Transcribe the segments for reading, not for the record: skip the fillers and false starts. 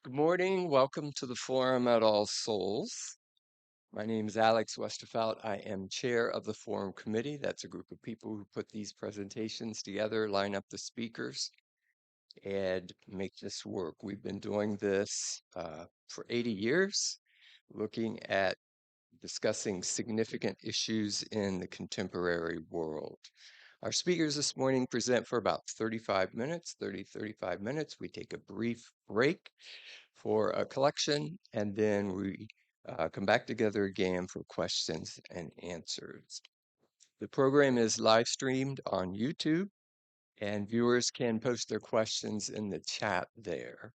Good morning. Welcome to the Forum at All Souls. My name is Alex Westerfeld. I am chair of the Forum Committee. That's a group of people who put these presentations together, line up the speakers, and make this work. We've been doing this for 80 years, looking at discussing significant issues in the contemporary world. Our speakers this morning present for about 35 minutes, 35 minutes. We take a brief break for a collection, and then we come back together again for questions and answers. The program is live streamed on YouTube, and viewers can post their questions in the chat there.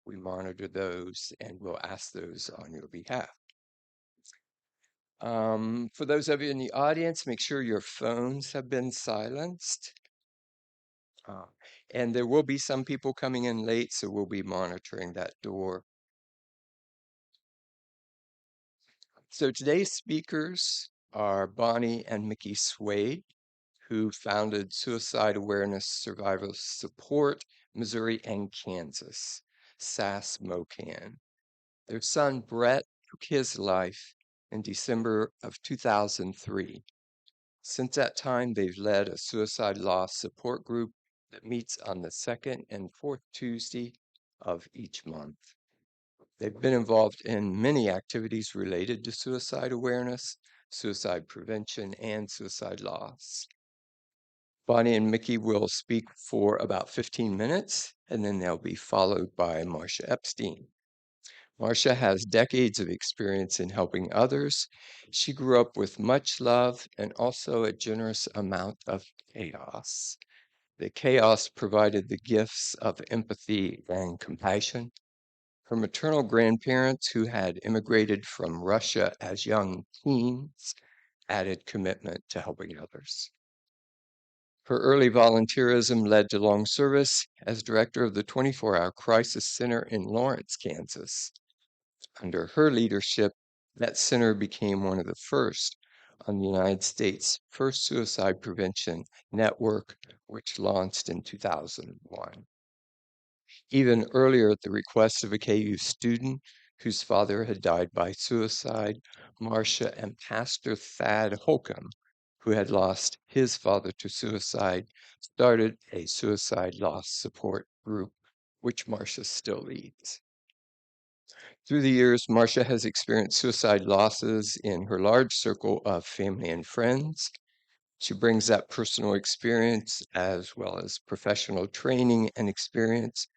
We monitor those and we'll ask those on your behalf. For those of you in the audience, make sure your phones have been silenced. Uh, and there will be some people coming in late, so we'll be monitoring that door. So today's speakers are Bonnie and Mickey Swade, who founded Suicide Awareness Survival Support Missouri and Kansas, SASS-MoKan. Their son Brett took his life in December of 2003. Since that time, they've led a suicide loss support group that meets on the second and fourth Tuesday of each month. They've been involved in many activities related to suicide awareness, suicide prevention, and suicide loss. Bonnie and Mickey will speak for about 15 minutes, and then they'll be followed by Marcia Epstein. Marcia has decades of experience in helping others. She grew up with much love and also a generous amount of chaos. The chaos provided the gifts of empathy and compassion. Her maternal grandparents, who had immigrated from Russia as young teens, added commitment to helping others. Her early volunteerism led to long service as director of the 24-hour crisis center in Lawrence, Kansas. Under her leadership, that center became one of the first on the United States' first suicide prevention network, which launched in 2001. Even earlier, at the request of a KU student whose father had died by suicide, Marcia and Pastor Thad Holcomb, who had lost his father to suicide, started a suicide loss support group, which Marcia still leads. Through the years, Marcia has experienced suicide losses in her large circle of family and friends. She brings that personal experience as well as professional training and experience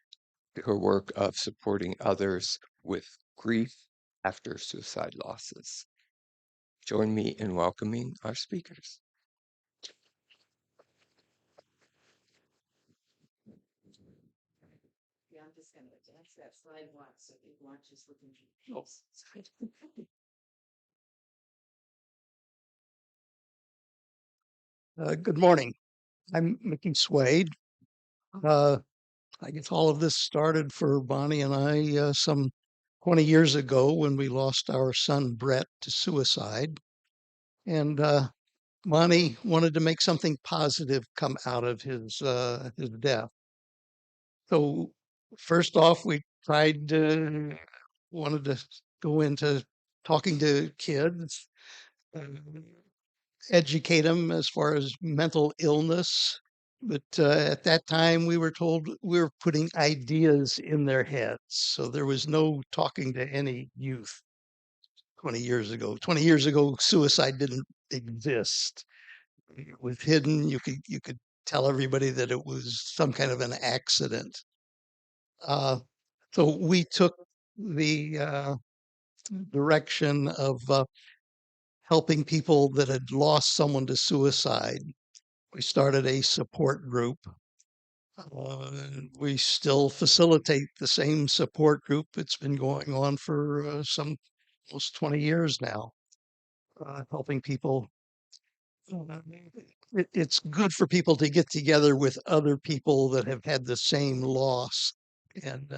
to her work of supporting others with grief after suicide losses. Join me in welcoming our speakers. Yeah, I'm just going to advance that slide once so people aren't just looking at Good morning. I'm Mickey Swade. I guess all of this started for Bonnie and I some 20 years ago when we lost our son Brett to suicide. And Bonnie wanted to make something positive come out of his death. So first off, we wanted to go into talking to kids, uh, educate them as far as mental illness. But at that time, we were told we were putting ideas in their heads. So there was no talking to any youth 20 years ago. 20 years ago, suicide didn't exist. It was hidden. You could tell everybody that it was some kind of an accident. Uh, so we took the direction of helping people that had lost someone to suicide. We started a support group. We still facilitate the same support group. It's been going on for some almost 20 years now, helping people. It's good for people to get together with other people that have had the same loss. And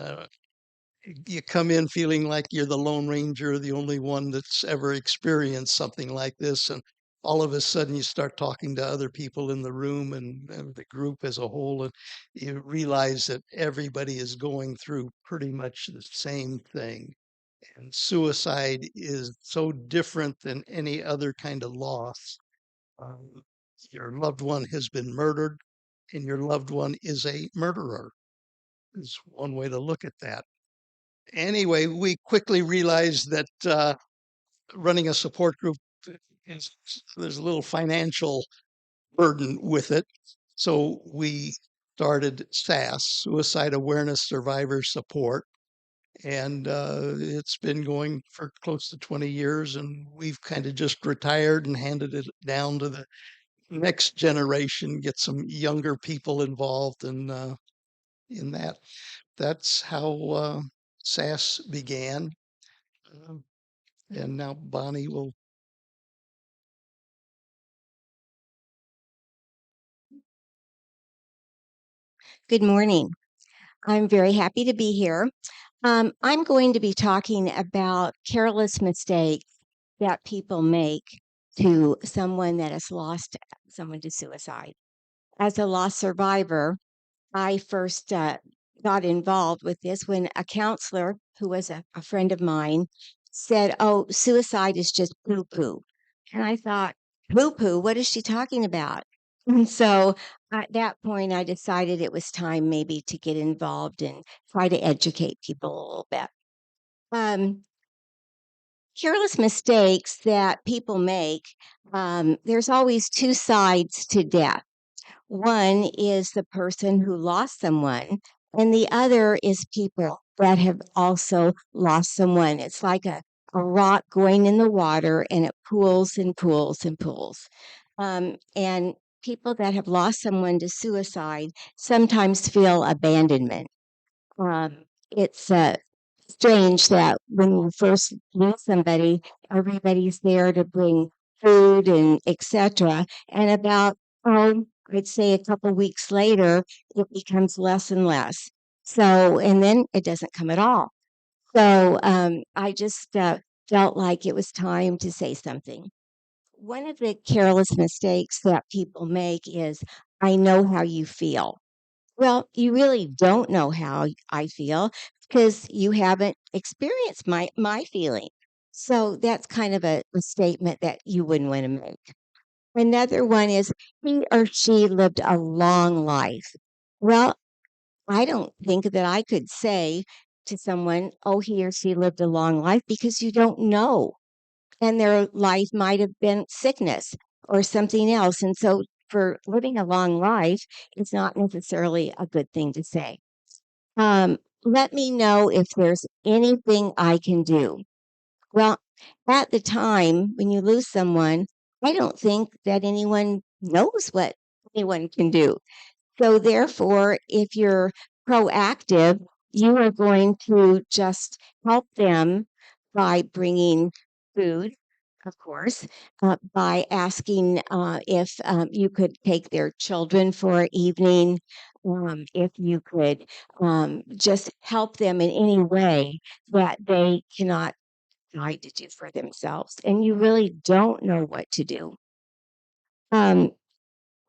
you come in feeling like you're the Lone Ranger, the only one that's ever experienced something like this. And all of a sudden you start talking to other people in the room and the group as a whole, and you realize that everybody is going through pretty much the same thing. And suicide is so different than any other kind of loss. Um, your loved one has been murdered, and your loved one is a murderer, is one way to look at that. Anyway, we quickly realized that running a support group is, there's a little financial burden with it. So we started SASS, Suicide Awareness Survivor Support. And it's been going for close to 20 years, and we've kind of just retired and handed it down to the next generation, get some younger people involved in that. That's how SASS began. Um, and now Bonnie will. Good morning. I'm very happy to be here. I'm going to be talking about careless mistakes that people make to someone that has lost someone to suicide. As a loss survivor, I first got involved with this when a counselor who was a friend of mine said, "Oh, suicide is just poo poo." And I thought, poo poo, what is she talking about? And so at that point, I decided it was time maybe to get involved and try to educate people a little bit. Um, Careless mistakes that people make, there's always two sides to death. One is the person who lost someone, and the other is people that have also lost someone. It's like a rock going in the water and it pools and pools and pools. And people that have lost someone to suicide sometimes feel abandonment. It's strange that when you first meet somebody, everybody's there to bring food and etc. And about, I'd say a couple weeks later, it becomes less and less. So, and then it doesn't come at all. So I just felt like it was time to say something. One of the careless mistakes that people make is, I know how you feel. Well, you really don't know how I feel because you haven't experienced my feeling. So that's kind of a statement that you wouldn't want to make. Another one is he or she lived a long life. Well, I don't think that I could say to someone, oh, he or she lived a long life because you don't know. And their life might have been sickness or something else. And so for living a long life, it's not necessarily a good thing to say. Let me know if there's anything I can do. Well, at the time when you lose someone, I don't think that anyone knows what anyone can do. So, therefore, if you're proactive, you are going to just help them by bringing food, of course, by asking if you could take their children for an evening, if you could just help them in any way that they cannot decide to do for themselves. And you really don't know what to do. Um,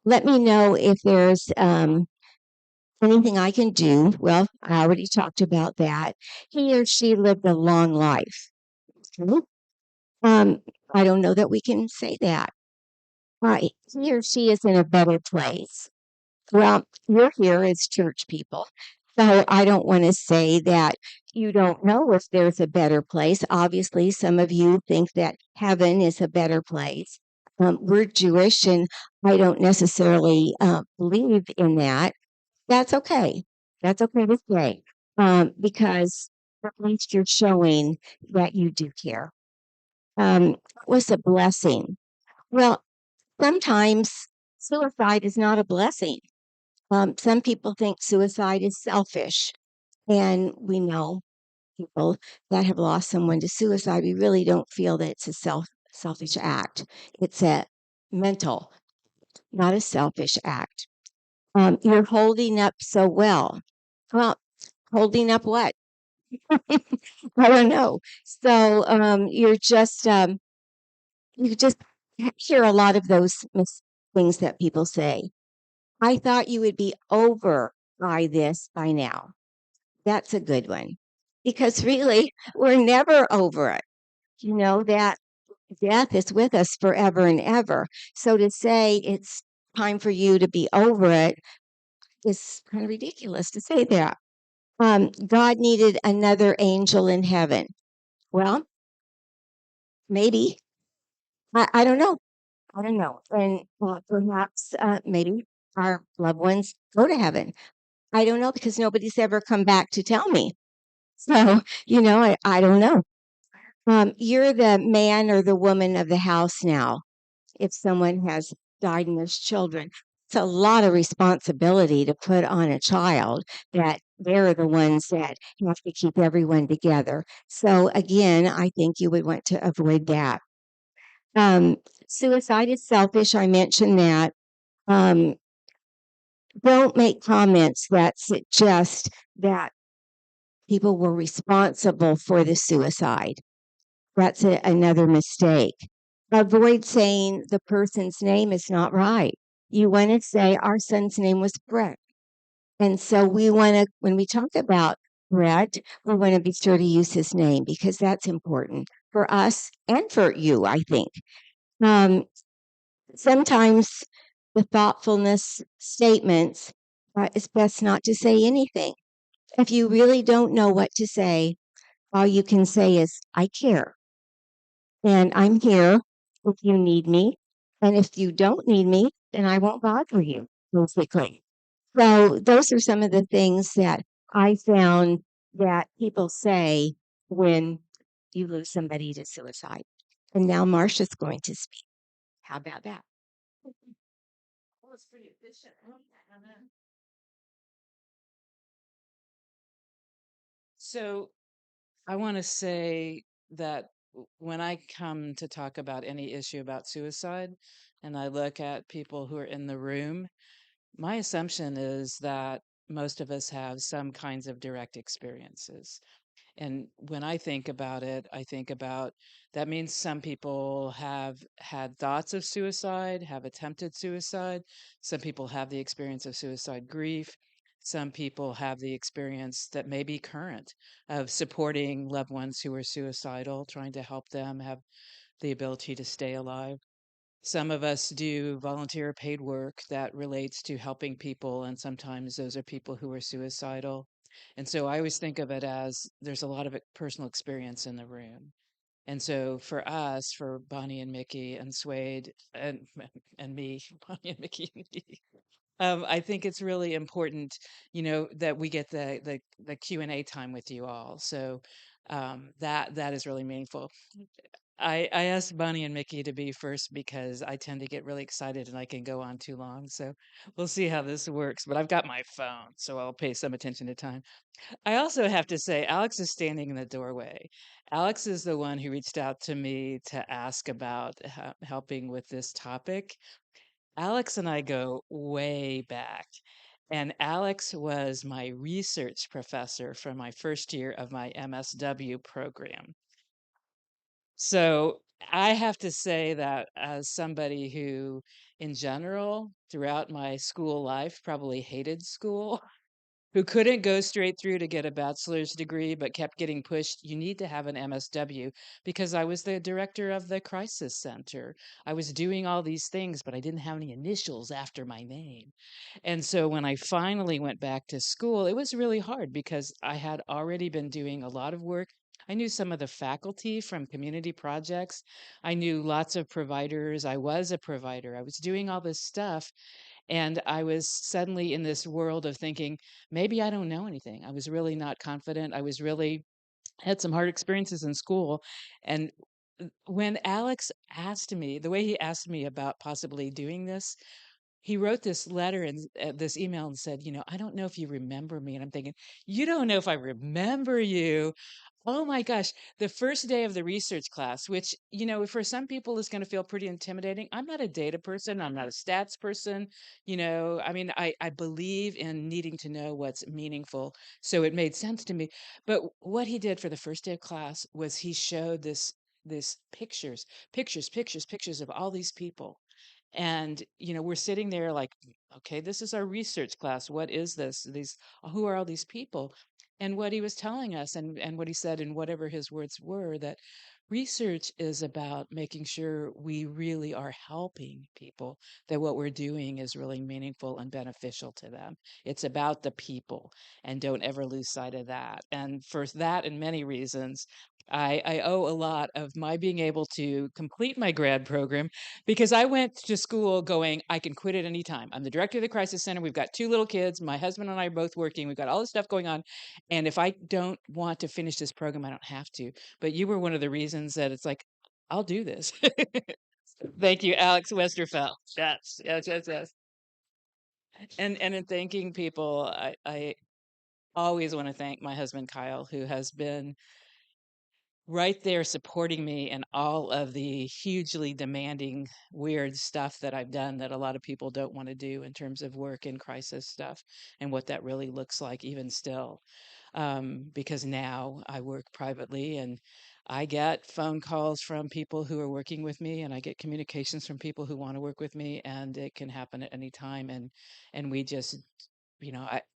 Let me know if there's anything I can do. Well, I already talked about that. He or she lived a long life. Okay. Um, I don't know that we can say that. Right. He or she is in a better place. Well, you're here as church people. So I don't want to say that you don't know if there's a better place. Obviously, some of you think that heaven is a better place. We're Jewish, and I don't necessarily believe in that. That's okay. That's okay to say, because at least you're showing that you do care. It was a blessing. Well, sometimes suicide is not a blessing. Some people think suicide is selfish, and we know people that have lost someone to suicide. We really don't feel that it's a selfish act. It's a mental, not a selfish act. You're holding up so well. Well, holding up what? I don't know. So you're just you just hear a lot of those things that people say. I thought you would be over by this by now. That's a good one because really, we're never over it. You know, that death is with us forever and ever. So to say it's time for you to be over it is kind of ridiculous to say that. God needed another angel in heaven. Well, maybe. I don't know. I don't know. And perhaps maybe our loved ones go to heaven. I don't know because nobody's ever come back to tell me. So, I don't know. You're the man or the woman of the house now. If someone has died and there's children, it's a lot of responsibility to put on a child that they're the ones that have to keep everyone together. So, again, I think you would want to avoid that. Um, Suicide is selfish. I mentioned that. Um, don't make comments that suggest that people were responsible for the suicide. That's another mistake. Avoid saying the person's name is not right. You want to say our son's name was Brett. And so we want to, when we talk about Brett, we want to be sure to use his name because that's important for us and for you, I think. Um, Sometimes the thoughtfulness statements, it's best not to say anything. If you really don't know what to say, all you can say is, I care. And I'm here if you need me. And if you don't need me, then I won't bother you, basically. So those are some of the things that I found that people say when you lose somebody to suicide. And now Marcia's going to speak. How about that? Well, it's pretty efficient. So I want to say that when I come to talk about any issue about suicide and I look at people who are in the room, my assumption is that most of us have some kinds of direct experiences. And when I think about it, I think about that means some people have had thoughts of suicide, have attempted suicide. Some people have the experience of suicide grief. Some people have the experience that may be current of supporting loved ones who are suicidal, trying to help them have the ability to stay alive. Some of us do volunteer paid work that relates to helping people, and sometimes those are people who are suicidal. And so I always think of it as there's a lot of personal experience in the room. And so for us, for Bonnie and Mickey and Swade and me, Bonnie and Mickey and me, I think it's really important, that we get the Q&A time with you all. So that is really meaningful. I asked Bonnie and Mickey to be first because I tend to get really excited and I can go on too long. So we'll see how this works. But I've got my phone, so I'll pay some attention to time. I also have to say, Alex is standing in the doorway. Alex is the one who reached out to me to ask about helping with this topic. Alex and I go way back. And Alex was my research professor for my first year of my MSW program. So I have to say that as somebody who, in general, throughout my school life, probably hated school, who couldn't go straight through to get a bachelor's degree, but kept getting pushed, you need to have an MSW because I was the director of the crisis center. I was doing all these things, but I didn't have any initials after my name. And so when I finally went back to school, it was really hard because I had already been doing a lot of work. I knew some of the faculty from community projects. I knew lots of providers. I was a provider. I was doing all this stuff. And I was suddenly in this world of thinking, maybe I don't know anything. I was really not confident. I was really had some hard experiences in school. And when Alex asked me, the way he asked me about possibly doing this, he wrote this letter and this email and said, I don't know if you remember me. And I'm thinking, you don't know if I remember you. Oh my gosh, the first day of the research class, which, for some people is going to feel pretty intimidating. I'm not a data person. I'm not a stats person. I mean, I believe in needing to know what's meaningful. So it made sense to me. But what he did for the first day of class was he showed this this pictures of all these people. And, we're sitting there like, okay, this is our research class. What is this? Who are all these people? And what he was telling us, and what he said, and whatever his words were, that research is about making sure we really are helping people, that what we're doing is really meaningful and beneficial to them. It's about the people, and don't ever lose sight of that. And for that and many reasons, I owe a lot of my being able to complete my grad program, because I went to school going, I can quit at any time. I'm the director of the crisis center. We've got 2 little kids. My husband and I are both working. We've got all this stuff going on. And if I don't want to finish this program, I don't have to. But you were one of the reasons that it's like, I'll do this. Thank you, Alex Westerfeld. Yes, yes, yes, yes. And in thanking people, I always want to thank my husband, Kyle, who has been right there supporting me in all of the hugely demanding, weird stuff that I've done that a lot of people don't want to do in terms of work and crisis stuff, and what that really looks like even still. Because now I work privately, and I get phone calls from people who are working with me, and I get communications from people who want to work with me, and it can happen at any time. And we just,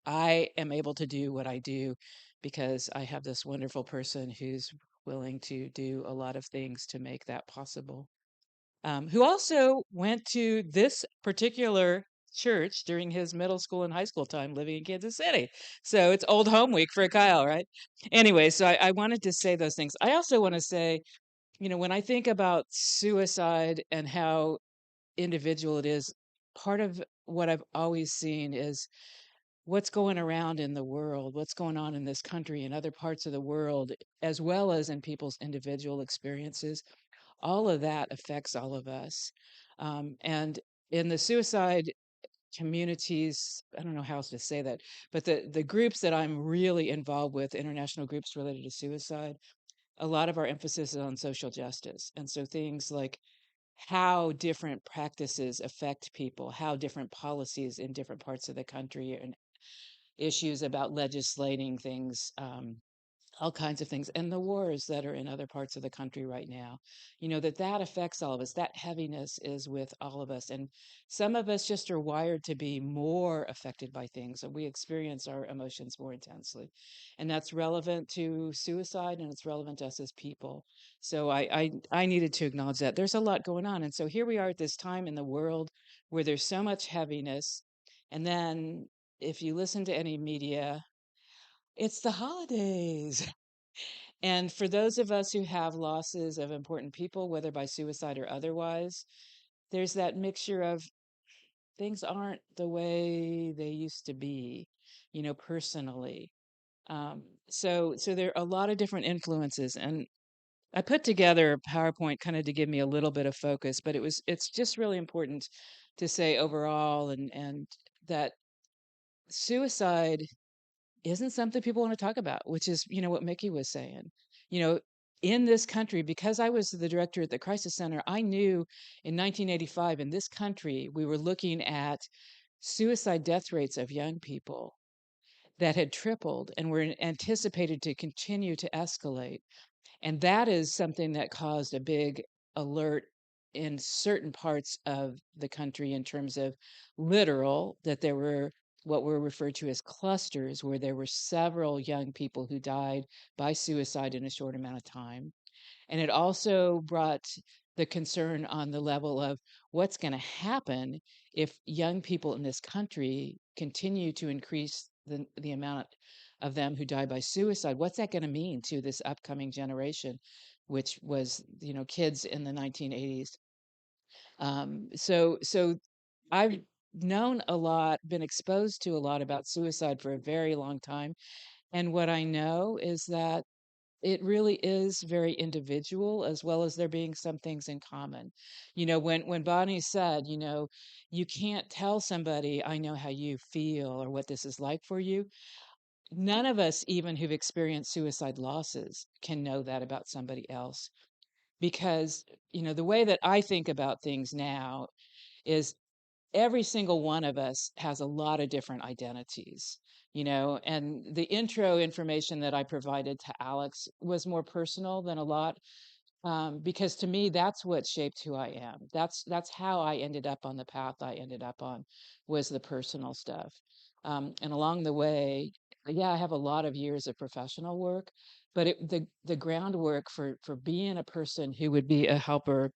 I am able to do what I do because I have this wonderful person who's willing to do a lot of things to make that possible. Who also went to this particular church during his middle school and high school time living in Kansas City. So it's old home week for Kyle, right? Anyway, so I wanted to say those things. I also want to say, when I think about suicide and how individual it is, part of what I've always seen is what's going around in the world, what's going on in this country and other parts of the world, as well as in people's individual experiences. All of that affects all of us. And in the suicide communities, I don't know how else to say that, but the groups that I'm really involved with, international groups related to suicide, a lot of our emphasis is on social justice. And so things like how different practices affect people, how different policies in different parts of the country, and issues about legislating things, all kinds of things, and the wars that are in other parts of the country right now, that affects all of us. That heaviness is with all of us, and some of us just are wired to be more affected by things, and we experience our emotions more intensely, and that's relevant to suicide, and it's relevant to us as people. So I needed to acknowledge that there's a lot going on, and so here we are at this time in the world where there's so much heaviness. And then if you listen to any media, it's the holidays. And for those of us who have losses of important people, whether by suicide or otherwise, there's that mixture of things aren't the way they used to be, personally. So there are a lot of different influences, and I put together a PowerPoint kind of to give me a little bit of focus, but it's just really important to say overall, and that suicide isn't something people want to talk about, which is, what Mickey was saying. You know, in this country, because I was the director at the Crisis Center, I knew in 1985 in this country, we were looking at suicide death rates of young people that had tripled and were anticipated to continue to escalate. And that is something that caused a big alert in certain parts of the country in terms of literal, that there were what were referred to as clusters, where there were several young people who died by suicide in a short amount of time. And it also brought the concern on the level of what's going to happen if young people in this country continue to increase the amount of them who die by suicide. What's that going to mean to this upcoming generation, which was, kids in the 1980s? So I've known a lot, been exposed to a lot about suicide for a very long time. And what I know is that it really is very individual, as well as there being some things in common. When Bonnie said, you can't tell somebody, I know how you feel or what this is like for you. None of us, even who've experienced suicide losses, can know that about somebody else. Because, the way that I think about things now is every single one of us has a lot of different identities, and the intro information that I provided to Alex was more personal than a lot because to me, that's what shaped who I am. That's how I ended up on the path I ended up on, was the personal stuff. And along the way, yeah, I have a lot of years of professional work, but the groundwork for being a person who would be a helper,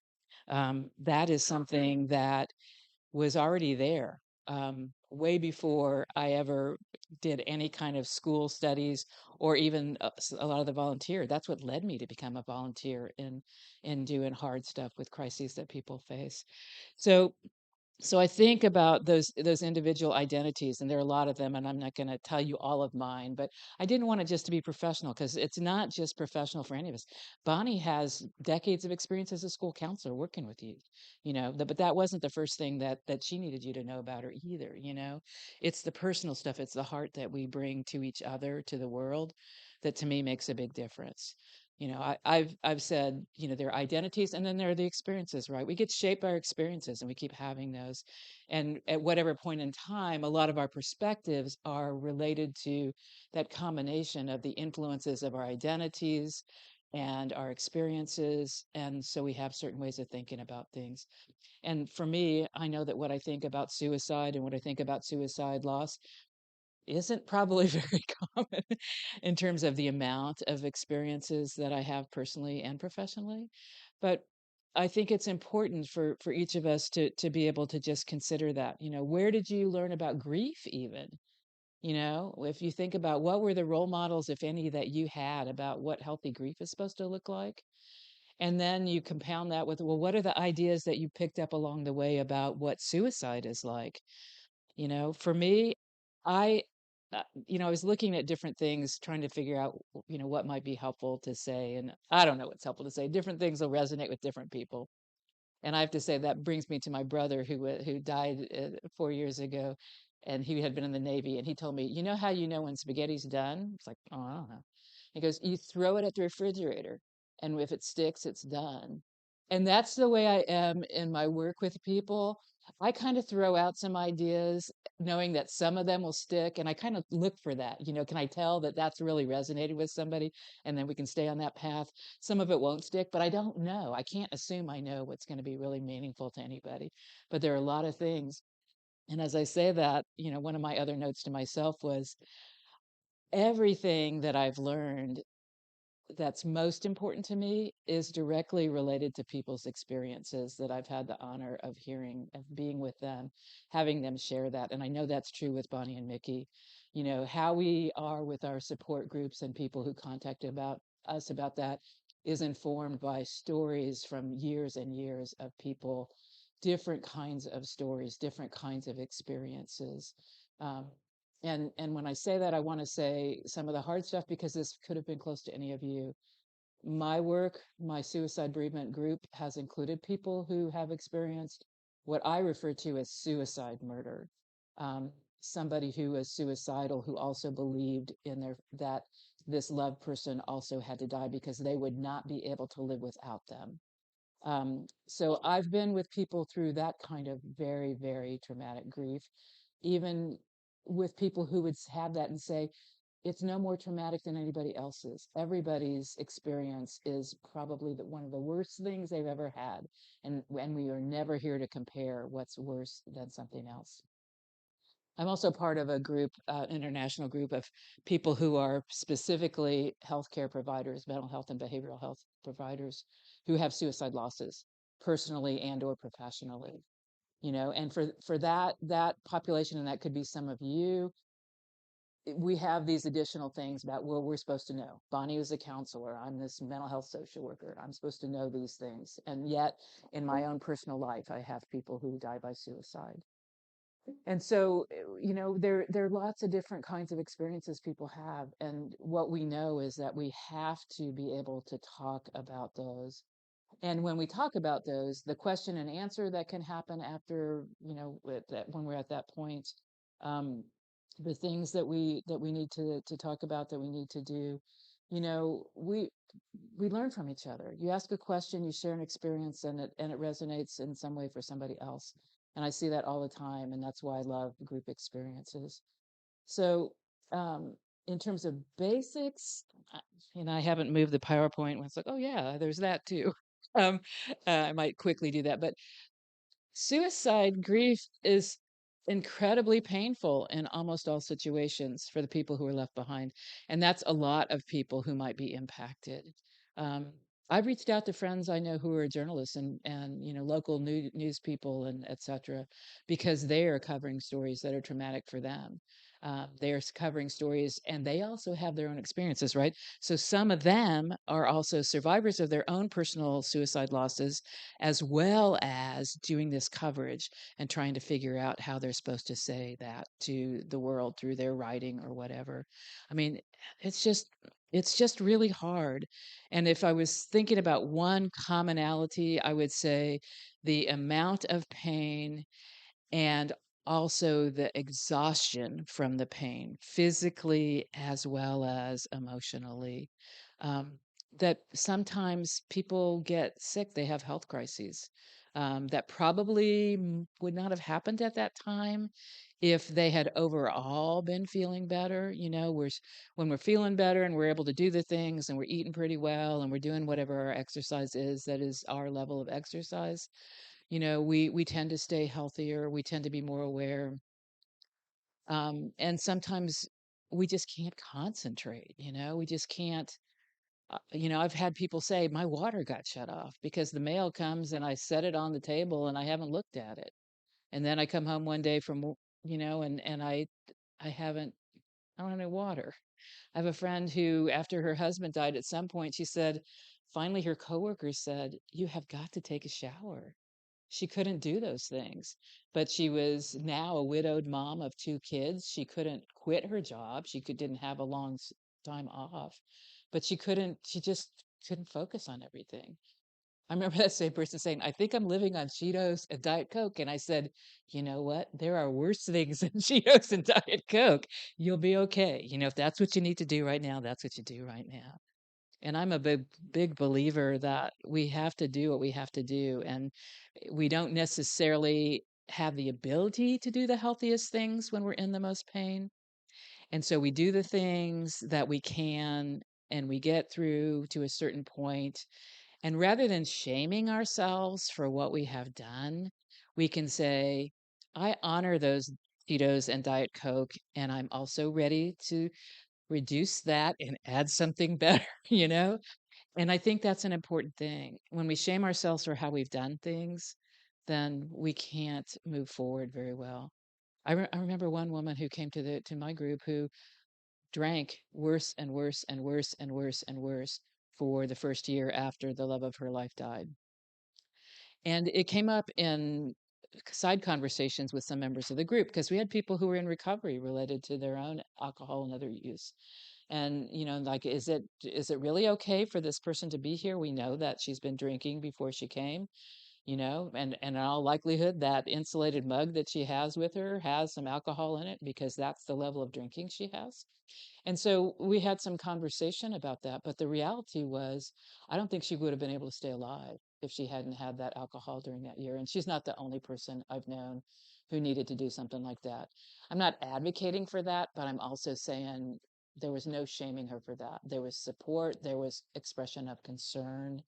that is something that was already there, way before I ever did any kind of school studies or even a lot of the volunteer. That's what led me to become a volunteer in doing hard stuff with crises that people face. So so I think about those individual identities, and there are a lot of them, and I'm not going to tell you all of mine, but I didn't want it just to be professional, because it's not just professional for any of us. Bonnie has decades of experience as a school counselor working with youth, but that wasn't the first thing that she needed you to know about her either. It's the personal stuff, it's the heart that we bring to each other, to the world, that to me makes a big difference. I've said, there are identities, and then there are the experiences, right? We get shaped by our experiences, and we keep having those. And at whatever point in time, a lot of our perspectives are related to that combination of the influences of our identities and our experiences. And so we have certain ways of thinking about things. And for me, I know that what I think about suicide and what I think about suicide loss isn't probably very common in terms of the amount of experiences that I have personally and professionally. But I think it's important for each of us to be able to just consider that. Where did you learn about grief even? If you think about, what were the role models, if any, that you had about what healthy grief is supposed to look like? And then you compound that with, well, what are the ideas that you picked up along the way about what suicide is like? For me, I, I was looking at different things, trying to figure out, what might be helpful to say. And I don't know what's helpful to say. Different things will resonate with different people. And I have to say, that brings me to my brother, who died 4 years ago, and he had been in the Navy. And he told me, how you know when spaghetti's done? It's like, oh, I don't know. He goes, you throw it at the refrigerator, and if it sticks, it's done. And that's the way I am in my work with people. I kind of throw out some ideas, knowing that some of them will stick, and I kind of look for that. Can I tell that that's really resonated with somebody, and then we can stay on that path? Some of it won't stick, but I don't know. I can't assume I know what's going to be really meaningful to anybody. But there are a lot of things. And as I say that, one of my other notes to myself was, everything that I've learned that's most important to me is directly related to people's experiences that I've had the honor of hearing, of being with them, having them share that. And I know that's true with Bonnie and Mickey. How we are with our support groups and people who contact about us about that is informed by stories from years and years of people, different kinds of stories, different kinds of experiences. Um, and when I say that, I want to say some of the hard stuff, because this could have been close to any of you. My work, my suicide bereavement group, has included people who have experienced what I refer to as suicide murder. Somebody who was suicidal, who also believed in that this loved person also had to die, because they would not be able to live without them. So I've been with people through that kind of very, very traumatic grief, even with people who would have that and say, it's no more traumatic than anybody else's. Everybody's experience is probably one of the worst things they've ever had. And we are never here to compare what's worse than something else. I'm also part of a group, international group of people who are specifically healthcare providers, mental health and behavioral health providers, who have suicide losses, personally and or professionally. And for that population, and that could be some of you, we have these additional things about, well, we're supposed to know. Bonnie was a counselor. I'm this mental health social worker. I'm supposed to know these things. And yet, in my own personal life, I have people who die by suicide. And so, there are lots of different kinds of experiences people have. And what we know is that we have to be able to talk about those. And when we talk about those, the question and answer that can happen after, when we're at that point, um, the things that we need to talk about, that we need to do, we learn from each other. You ask a question, you share an experience, and it resonates in some way for somebody else. And I see that all the time, and that's why I love group experiences. So, um, in terms of basics, I haven't moved the PowerPoint. It's like, oh yeah, there's that too. Um, I might quickly do that, but suicide grief is incredibly painful in almost all situations for the people who are left behind. And that's a lot of people who might be impacted. Um, I've reached out to friends I know who are journalists and local news people and et cetera, because they are covering stories that are traumatic for them. They are covering stories and they also have their own experiences, right? So some of them are also survivors of their own personal suicide losses, as well as doing this coverage and trying to figure out how they're supposed to say that to the world through their writing or whatever. I mean, it's just really hard. And if I was thinking about one commonality, I would say the amount of pain and also the exhaustion from the pain, physically as well as emotionally. Um, that sometimes people get sick, they have health crises that probably would not have happened at that time if they had overall been feeling better. When we're feeling better and we're able to do the things and we're eating pretty well and we're doing whatever our exercise is, that is our level of exercise, we tend to stay healthier, we tend to be more aware, and sometimes we just can't concentrate. We just can't. I've had people say my water got shut off because the mail comes and I set it on the table and I haven't looked at it, and then I come home one day from and I haven't I don't have any water. I have a friend who, after her husband died, at some point she said, finally her coworkers said, "You have got to take a shower." She couldn't do those things, but she was now a widowed mom of 2 kids. She couldn't quit her job. Didn't have a long time off, but she just couldn't focus on everything. I remember that same person saying, "I think I'm living on Cheetos and Diet Coke." And I said, "You know what? There are worse things than Cheetos and Diet Coke. You'll be okay. If that's what you need to do right now, that's what you do right now." And I'm a big believer that we have to do what we have to do. And we don't necessarily have the ability to do the healthiest things when we're in the most pain. And so we do the things that we can and we get through to a certain point. And rather than shaming ourselves for what we have done, we can say, I honor those Cheetos and Diet Coke, and I'm also ready to reduce that and add something better, you know? And I think that's an important thing. When we shame ourselves for how we've done things, then we can't move forward very well. I remember one woman who came to my group who drank worse and worse and worse and worse and worse for the first year after the love of her life died. And it came up in side conversations with some members of the group because we had people who were in recovery related to their own alcohol and other use. And like, is it really okay for this person to be here? We know that she's been drinking before she came, and in all likelihood that insulated mug that she has with her has some alcohol in it because that's the level of drinking she has. And so we had some conversation about that, but the reality was, I don't think she would have been able to stay alive if she hadn't had that alcohol during that year. And she's not the only person I've known who needed to do something like that. I'm not advocating for that, but I'm also saying there was no shaming her for that. There was support, there was expression of concern,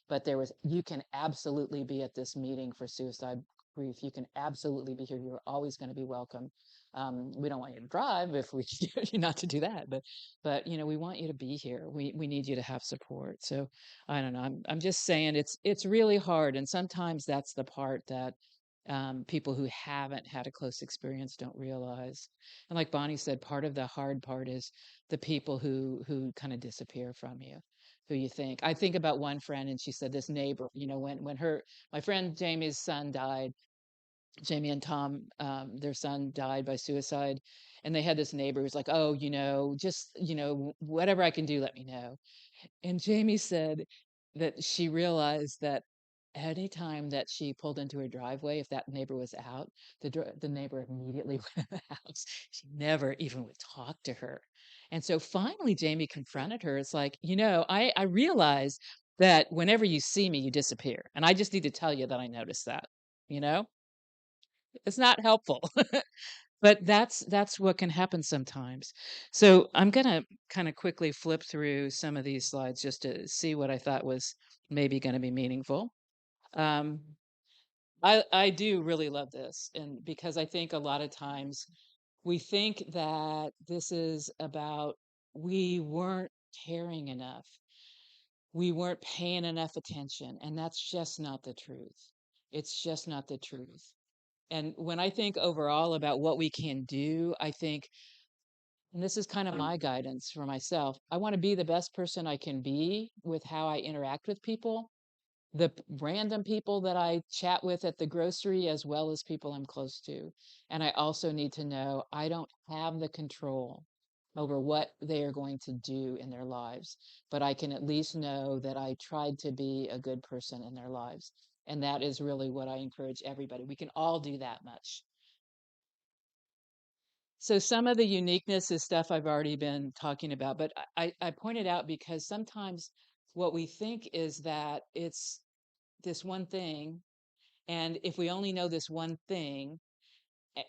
but you can absolutely be at this meeting for suicide grief. You can absolutely be here. You're always going to be welcome. We don't want you to drive if we not to do that, but we want you to be here. We need you to have support. So I don't know. I'm just saying it's really hard, and sometimes that's the part that people who haven't had a close experience don't realize. And like Bonnie said, part of the hard part is the people who kind of disappear from you, who you think. I think about one friend, and she said this neighbor. When my friend Jamie's son died. Jamie and Tom, their son died by suicide. And they had this neighbor who's like, "Oh, just, whatever I can do, let me know." And Jamie said that she realized that anytime that she pulled into her driveway, if that neighbor was out, the neighbor immediately went in the house. She never even would talk to her. And so finally, Jamie confronted her. It's like, I realize that whenever you see me, you disappear. And I just need to tell you that I noticed that, you know? It's not helpful. But that's what can happen sometimes. So I'm gonna kind of quickly flip through some of these slides just to see what I thought was maybe going to be meaningful. Um, I do really love this, and because I think a lot of times we think that this is about we weren't caring enough, we weren't paying enough attention, and that's just not the truth. It's just not the truth. And when I think overall about what we can do, I think, and this is kind of my guidance for myself, I want to be the best person I can be with how I interact with people, random people that I chat with at the grocery, as well as people I'm close to. And I also need to know I don't have the control over what they are going to do in their lives, but I can at least know that I tried to be a good person in their lives. And that is really what I encourage everybody. We can all do that much. So some of the uniqueness is stuff I've already been talking about, but I pointed out because sometimes what we think is that it's this one thing, and if we only know this one thing,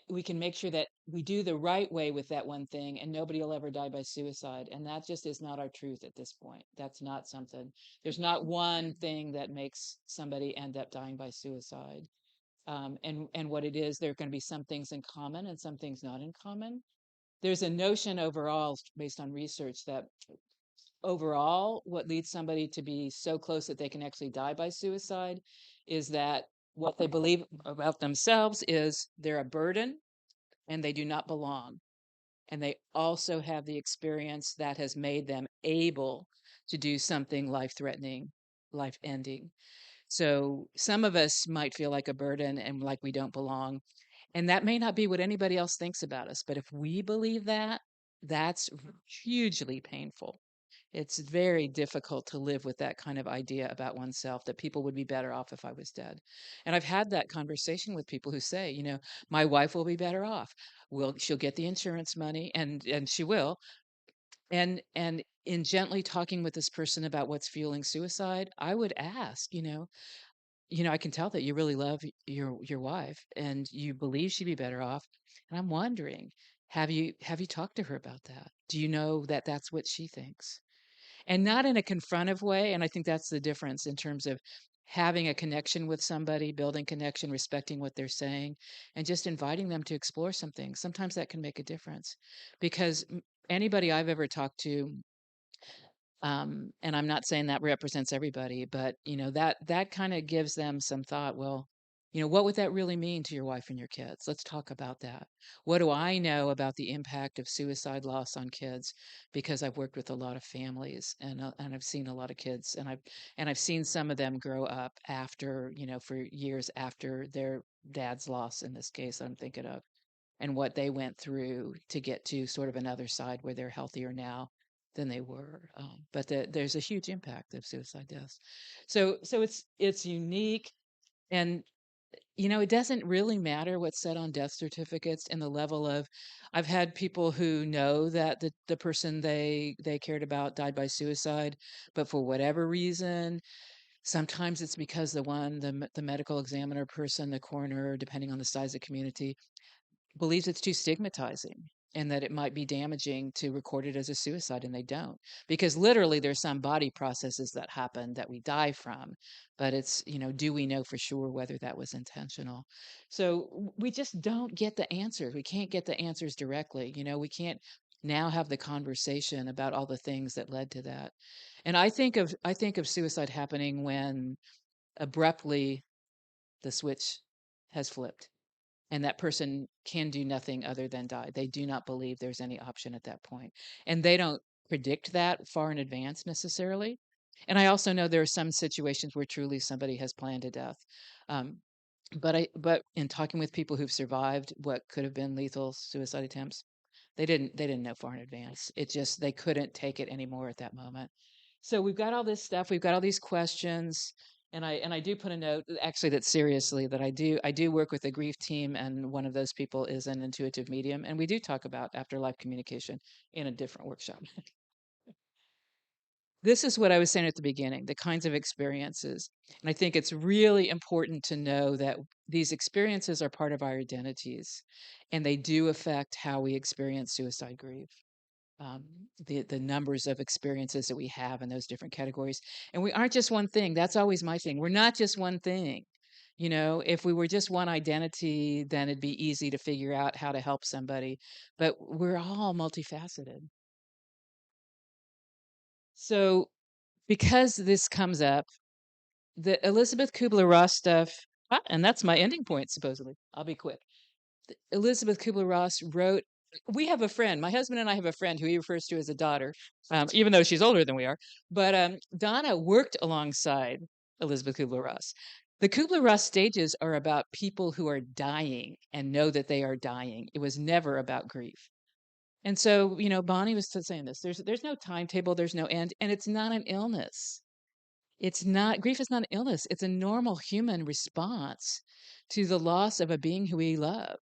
we can make sure that we do the right way with that one thing, and nobody will ever die by suicide. And that just is not our truth at this point. That's not something. There's not one thing that makes somebody end up dying by suicide. And what it is, there are going to be some things in common and some things not in common. There's a notion overall based on research that overall what leads somebody to be so close that they can actually die by suicide is that what they believe about themselves is they're a burden and they do not belong, and they also have the experience that has made them able to do something life threatening, life ending. So some of us might feel like a burden and like we don't belong, and that may not be what anybody else thinks about us. But if we believe that, that's hugely painful. It's very difficult to live with that kind of idea about oneself, that people would be better off if I was dead. And I've had that conversation with people who say, my wife will be better off. She'll get the insurance money, and she will. And in gently talking with this person about what's fueling suicide, I would ask, I can tell that you really love your wife and you believe she'd be better off. And I'm wondering, have you talked to her about that? Do you know that that's what she thinks? And not in a confrontive way. And I think that's the difference in terms of having a connection with somebody, building connection, respecting what they're saying, and just inviting them to explore something. Sometimes that can make a difference because anybody I've ever talked to, and I'm not saying that represents everybody, but that kind of gives them some thought. Well, what would that really mean to your wife and your kids? Let's talk about that. What do I know about the impact of suicide loss on kids? Because I've worked with a lot of families, and I've seen a lot of kids, and I've seen some of them grow up after, for years after their dad's loss. In this case, I'm thinking of, and what they went through to get to sort of another side where they're healthier now than they were. But there's a huge impact of suicide deaths. So it's unique, and it doesn't really matter what's said on death certificates in the level of, I've had people who know that the person they cared about died by suicide, but for whatever reason, sometimes it's because the medical examiner person, the coroner, depending on the size of the community, believes it's too stigmatizing and that it might be damaging to record it as a suicide, and they don't, because literally there's some body processes that happen that we die from, but it's, do we know for sure whether that was intentional? So we just don't get the answers. We can't get the answers directly. We can't now have the conversation about all the things that led to that. And I think of suicide happening when abruptly the switch has flipped and that person can do nothing other than die. They do not believe there's any option at that point. And they don't predict that far in advance necessarily. And I also know there are some situations where truly somebody has planned a death. Um, but in talking with people who've survived what could have been lethal suicide attempts, they didn't know far in advance. It just they couldn't take it anymore at that moment. So we've got all this stuff, we've got all these questions, and I do put a note actually that seriously that I do work with a grief team, and one of those people is an intuitive medium, and we do talk about afterlife communication in a different workshop. This is what I was saying at the beginning, the kinds of experiences. And I think it's really important to know that these experiences are part of our identities, and they do affect how we experience suicide grief. Um, the numbers of experiences that we have in those different categories. And we aren't just one thing. That's always my thing. We're not just one thing. You know, if we were just one identity, then it'd be easy to figure out how to help somebody. But we're all multifaceted. So, because this comes up, the Elizabeth Kubler-Ross stuff, and that's my ending point, supposedly. I'll be quick. Elizabeth Kubler-Ross wrote, we have a friend, my husband and I have a friend who he refers to as a daughter, even though she's older than we are. But Donna worked alongside Elizabeth Kubler-Ross. The Kubler-Ross stages are about people who are dying and know that they are dying. It was never about grief. And so, you know, Bonnie was saying this. There's no timetable, there's no end, and it's not an illness. It's not grief is not an illness. It's a normal human response to the loss of a being who we love.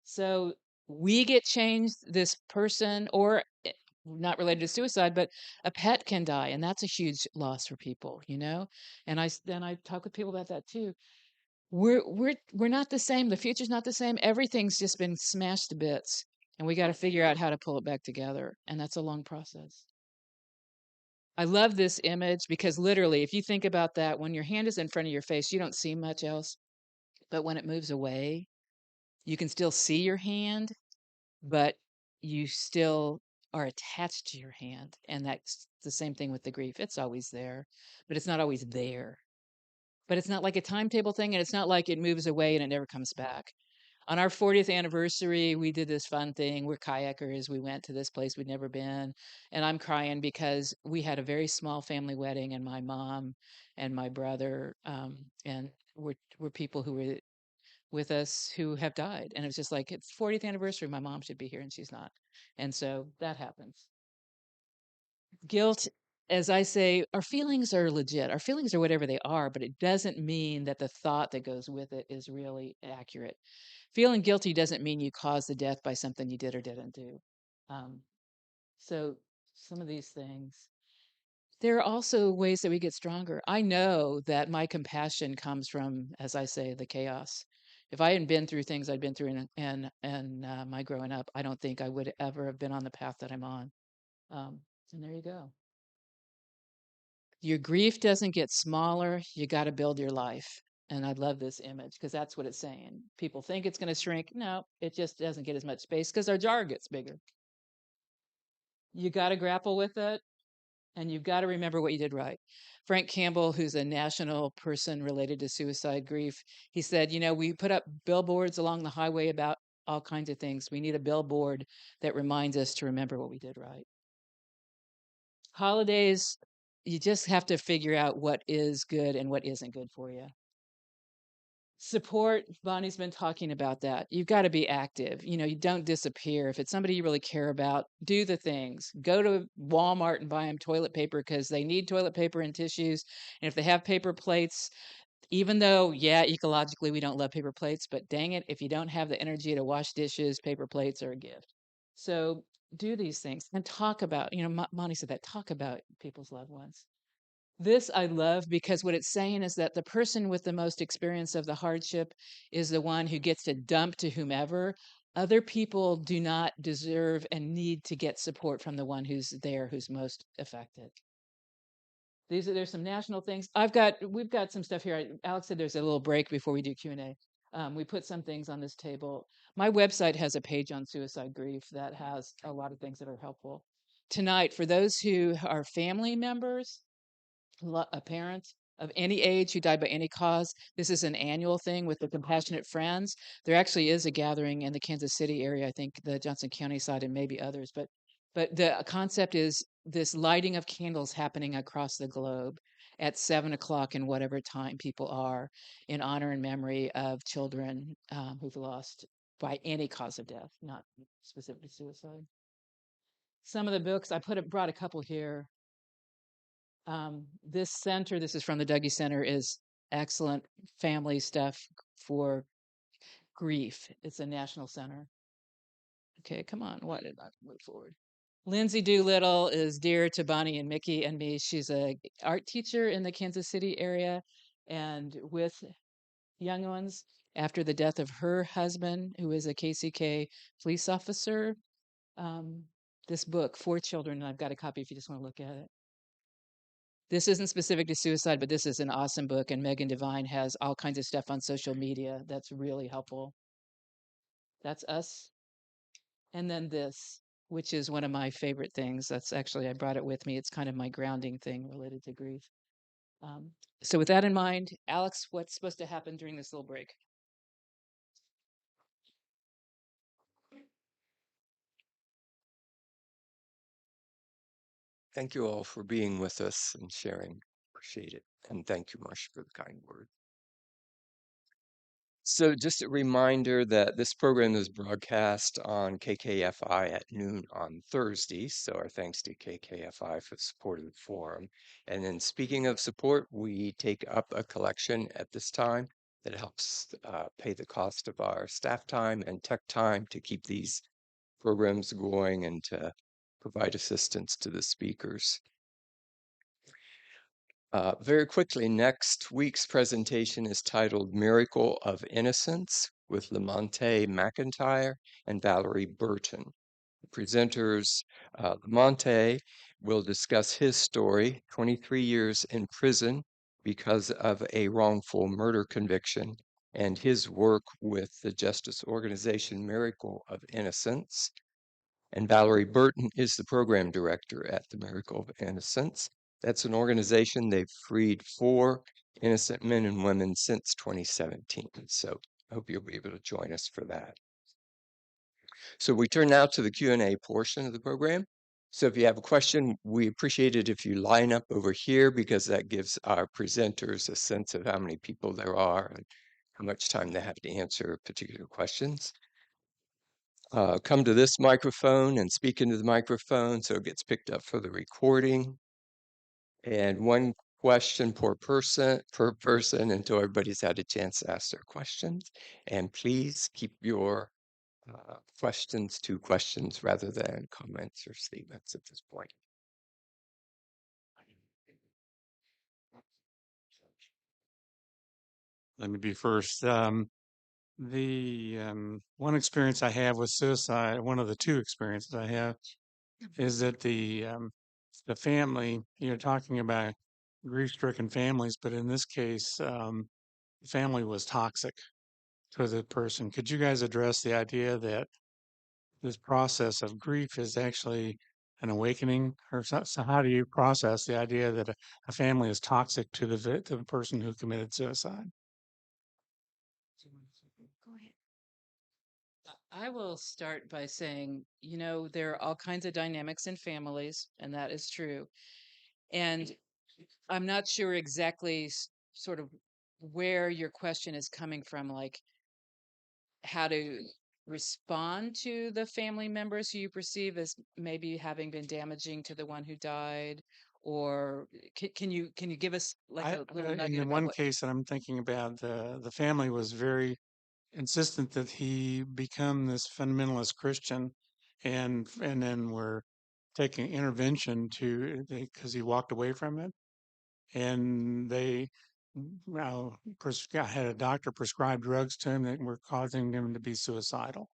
So we get changed, this person, or not related to suicide, but a pet can die, and that's a huge loss for people, you know. And I talk with people about that too. We're not the same. The future's not the same. Everything's just been smashed to bits, and we got to figure out how to pull it back together, and that's a long process. I love this image because literally, if you think about that, when your hand is in front of your face, you don't see much else. But when it moves away, you can still see your hand, but you still are attached to your hand. And that's the same thing with the grief. It's always there, but it's not always there. But it's not like a timetable thing, and it's not like it moves away and it never comes back. On our 40th anniversary, we did this fun thing. We're kayakers. We went to this place we'd never been. And I'm crying because we had a very small family wedding, and my mom and my brother and were people who were with us who have died. And it was just like, it's 40th anniversary. My mom should be here, and she's not. And so that happens. Guilt, as I say, our feelings are legit. Our feelings are whatever they are, but it doesn't mean that the thought that goes with it is really accurate. Feeling guilty doesn't mean you caused the death by something you did or didn't do. Um, so some of these things. There are also ways that we get stronger. I know that my compassion comes from, as I say, the chaos. If I hadn't been through things I'd been through in my growing up, I don't think I would ever have been on the path that I'm on. And there you go. Your grief doesn't get smaller. You got to build your life. And I love this image because that's what it's saying. People think it's going to shrink. No, it just doesn't get as much space because our jar gets bigger. You got to grapple with it, and you've got to remember what you did right. Frank Campbell, who's a national person related to suicide grief, he said, you know, we put up billboards along the highway about all kinds of things. We need a billboard that reminds us to remember what we did right. Holidays, you just have to figure out what is good and what isn't good for you. Support, Bonnie's been talking about that. You've got to be active. You know, you don't disappear. If it's somebody you really care about, do the things. Go to Walmart and buy them toilet paper because they need toilet paper and tissues. And if they have paper plates, even though, yeah, ecologically we don't love paper plates, but dang it, if you don't have the energy to wash dishes, paper plates are a gift. So do these things and talk about, you know, Bonnie said that, talk about people's loved ones. This I love because what it's saying is that the person with the most experience of the hardship is the one who gets to dump to whomever. Other people do not deserve and need to get support from the one who's there, who's most affected. There's some national things. We've got some stuff here. Alex said there's a little break before we do Q&A. We put some things on this table. My website has a page on suicide grief that has a lot of things that are helpful. Tonight, for those who are family members, a parent of any age who died by any cause. This is an annual thing with the Compassionate Friends. There actually is a gathering in the Kansas City area, I think the Johnson County side and maybe others, but the concept is this lighting of candles happening across the globe at 7 o'clock in whatever time people are in honor and memory of children who've lost by any cause of death, not specifically suicide. Some of the books brought a couple here. This center, this is from the Dougie Center, is excellent family stuff for grief. It's a national center. Okay, come on. Why did I move forward? Lindsay Doolittle is dear to Bonnie and Mickey and me. She's a art teacher in the Kansas City area, and with young ones after the death of her husband, who is a KCK police officer. Um, this book, For Children, and I've got a copy if you just want to look at it. This isn't specific to suicide, but this is an awesome book, and Megan Devine has all kinds of stuff on social media that's really helpful. That's us. And then this, which is one of my favorite things. That's actually, I brought it with me. It's kind of my grounding thing related to grief. Um, so, with that in mind, Alex, what's supposed to happen during this little break? Thank you all for being with us and sharing. Appreciate it. And thank you, Marcia, for the kind word. So just a reminder that this program is broadcast on KKFI at noon on Thursdays. So our thanks to KKFI for the support of the forum. And then speaking of support, we take up a collection at this time that helps pay the cost of our staff time and tech time to keep these programs going and to provide assistance to the speakers. Very quickly, next week's presentation is titled Miracle of Innocence with Lamonte McIntyre and Valerie Burton. The presenters, Lamonte will discuss his story, 23 years in prison because of a wrongful murder conviction, and his work with the justice organization Miracle of Innocence. And Valerie Burton is the program director at the Miracle of Innocence. That's an organization they've freed 4 innocent men and women since 2017. So I hope you'll be able to join us for that. So we turn now to the Q&A portion of the program. So if you have a question, we appreciate it if you line up over here because that gives our presenters a sense of how many people there are and how much time they have to answer particular questions. Come to this microphone and speak into the microphone so it gets picked up for the recording. And 1 question per person until everybody's had a chance to ask their questions. And please keep your questions to questions rather than comments or statements at this point. Let me be first. The one experience I have with suicide, one of the 2 experiences I have, is that the family. You're talking about grief-stricken families, but in this case, the family was toxic to the person. Could you guys address the idea that this process of grief is actually an awakening, or so how do you process the idea that a family is toxic to to the person who committed suicide? Go ahead. I will start by saying, there are all kinds of dynamics in families, and that is true. And I'm not sure exactly sort of where your question is coming from, like how to respond to the family members who you perceive as maybe having been damaging to the one who died, or can you give us like a little In nugget the about one what? case that I'm thinking about, the family was very insistent that he become this fundamentalist Christian, and then were taking intervention to because he walked away from it, and they had a doctor prescribe drugs to him that were causing him to be suicidal,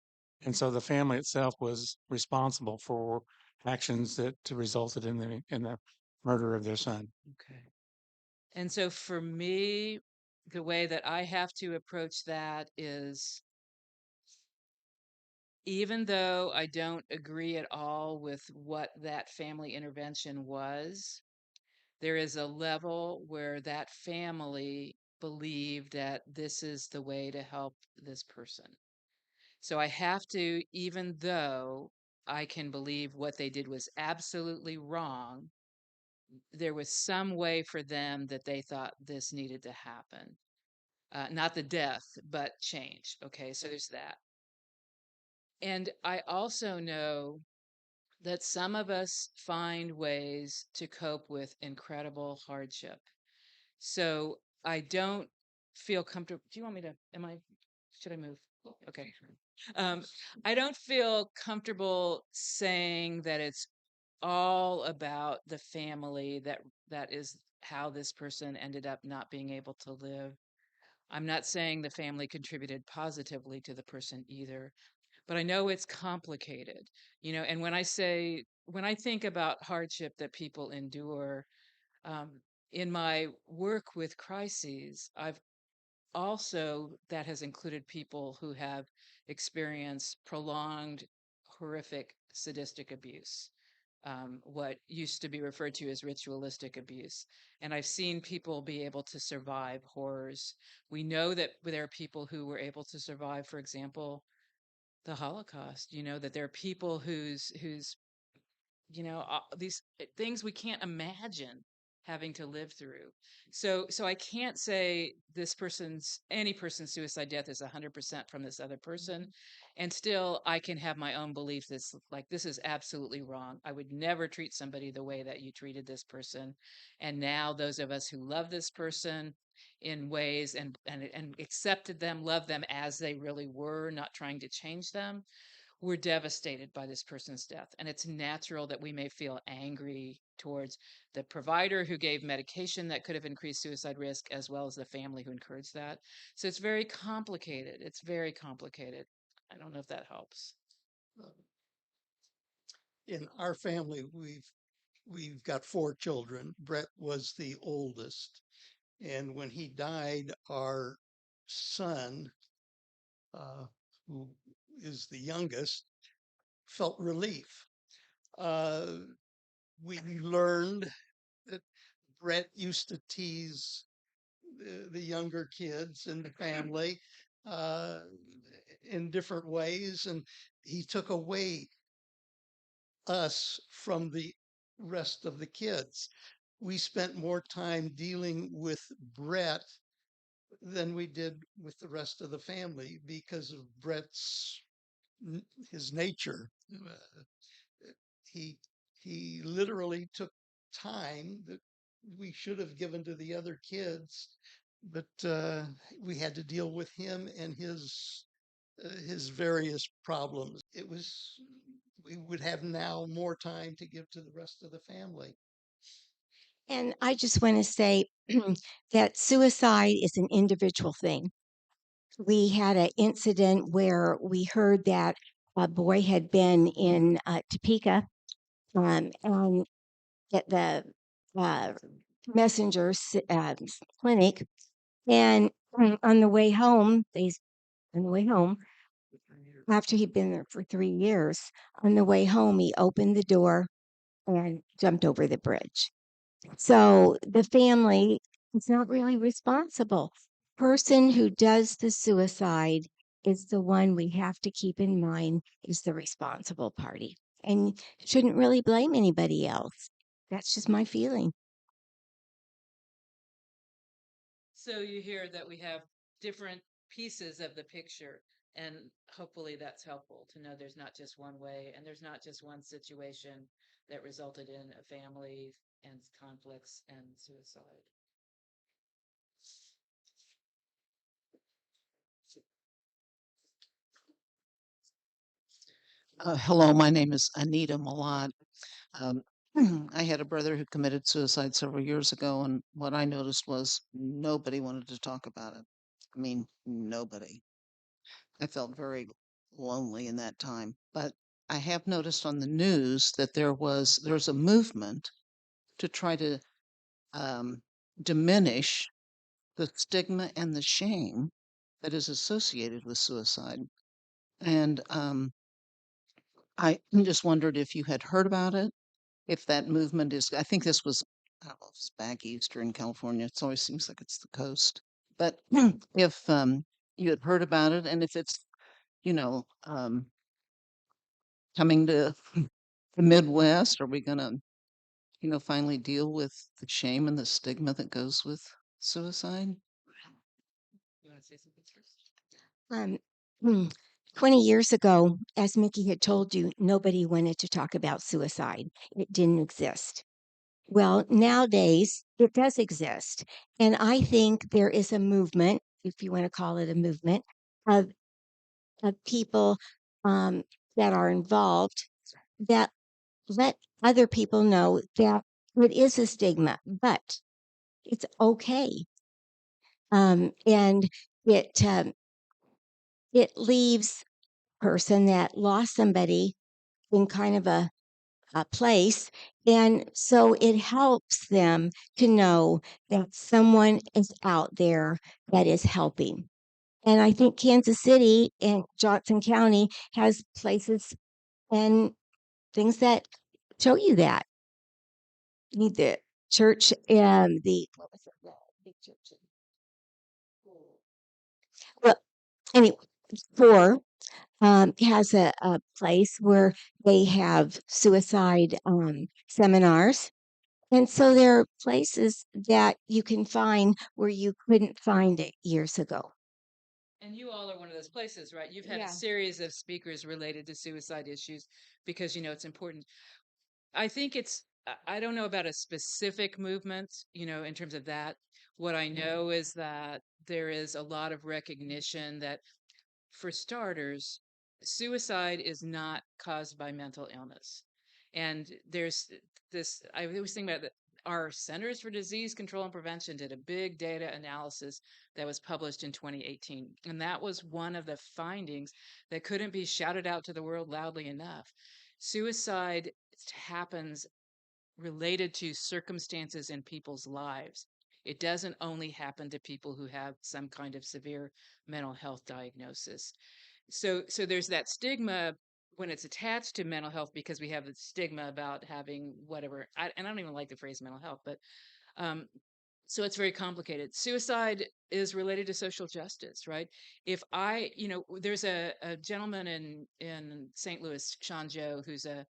and so the family itself was responsible for actions that resulted in the murder of their son. Okay. And so for me, the way that I have to approach that is, even though I don't agree at all with what that family intervention was, there is a level where that family believed that this is the way to help this person. So I have to, even though I can believe what they did was absolutely wrong, there was some way for them that they thought this needed to happen. Not the death, but change. Okay, so there's that. And I also know that some of us find ways to cope with incredible hardship. So I don't feel comfortable. Do you want me to? Should I move? Okay. Um, I don't feel comfortable saying that it's all about the family that is how this person ended up not being able to live. I'm not saying the family contributed positively to the person either, but I know it's complicated, and when I think about hardship that people endure, um, in my work with crises, I've also that has included people who have experienced prolonged, horrific, sadistic abuse, what used to be referred to as ritualistic abuse. And I've seen people be able to survive horrors. We know that there are people who were able to survive, for example, the Holocaust. That there are people whose these things we can't imagine having to live through. So I can't say any person's suicide death is 100% from this other person. And still I can have my own belief that's like, this is absolutely wrong. I would never treat somebody the way that you treated this person. And now those of us who love this person in ways and accepted them, love them as they really were, not trying to change them, we're devastated by this person's death. And it's natural that we may feel angry towards the provider who gave medication that could have increased suicide risk, as well as the family who encouraged that. So it's very complicated. It's very complicated. I don't know if that helps. In our family, we've got 4 children. Brett was the oldest, and when he died, our son, who is the youngest, felt relief. Uh, we learned that Brett used to tease the younger kids in the family uh, in different ways, and he took away us from the rest of the kids. We spent more time dealing with Brett than we did with the rest of the family because of Brett's his nature. He he literally took time that we should have given to the other kids, but we had to deal with him and his various problems. We would have now more time to give to the rest of the family. And I just want to say that suicide is an individual thing. We had an incident where we heard that a boy had been in Topeka, and at the uh, clinic, and on the way home, on the way home, after he'd been there for 3 years, on the way home, he opened the door and jumped over the bridge. So the family is not really responsible. Person who does the suicide is the one we have to keep in mind is the responsible party and shouldn't really blame anybody else. That's just my feeling. So you hear that we have different pieces of the picture, and hopefully that's helpful to know there's not just one way and there's not just one situation that resulted in a family and conflicts and suicide. Hello, my name is Anita Malad. Um, I had a brother who committed suicide several years ago, and what I noticed was nobody wanted to talk about it. I mean, nobody. I felt very lonely in that time. But I have noticed on the news that there's a movement to try to um, diminish the stigma and the shame that is associated with suicide. And I just wondered if you had heard about it, if that movement is, I think this was, I don't know if it's back eastern California. It always seems like it's the coast. But if you had heard about it and if it's, you know, coming to the Midwest, are we going to, finally deal with the shame and the stigma that goes with suicide? You want to say something first? Um, hmm, 20 years ago, as Mickey had told you, nobody wanted to talk about suicide. It didn't exist. Well, nowadays it does exist. And I think there is a movement, if you want to call it a movement, of, of people that are involved that let other people know that it is a stigma, but it's okay. And it it leaves person that lost somebody in kind of a place. And so it helps them to know that someone is out there that is helping. And I think Kansas City and Johnson County has places and things that show you that. You need the church and the what was it? The big church. Well, anyway, four has a place where they have suicide seminars. And so there are places that you can find where you couldn't find it years ago. And you all are one of those places, right? You've had a Yeah. series of speakers related to suicide issues because you know it's important. I think I don't know about a specific movement, you know, in terms of that. What I know is that there is a lot of recognition that, for starters, suicide is not caused by mental illness. And there's this, I was thinking about that. Our Centers for Disease Control and Prevention did a big data analysis that was published in 2018. And that was one of the findings that couldn't be shouted out to the world loudly enough. Suicide happens related to circumstances in people's lives. It doesn't only happen to people who have some kind of severe mental health diagnosis. So there's that stigma when it's attached to mental health because we have the stigma about having whatever. And I don't even like the phrase mental health, but um, so it's very complicated. Suicide is related to social justice, right? If I, you know, there's a gentleman in St. Louis, Sean Joe, who's a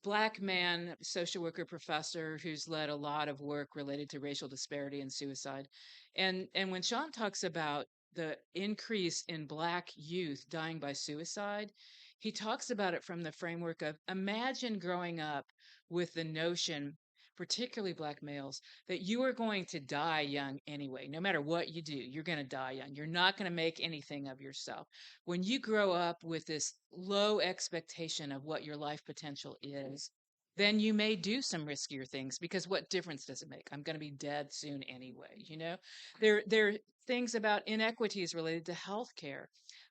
black man, social worker professor who's led a lot of work related to racial disparity and suicide. And when Sean talks about the increase in black youth dying by suicide, he talks about it from the framework of imagine growing up with the notion, particularly black males, that you are going to die young anyway. No matter what you do, you're going to die young. You're not going to make anything of yourself. When you grow up with this low expectation of what your life potential is, then you may do some riskier things because what difference does it make? I'm going to be dead soon anyway. You know, there are things about inequities related to healthcare.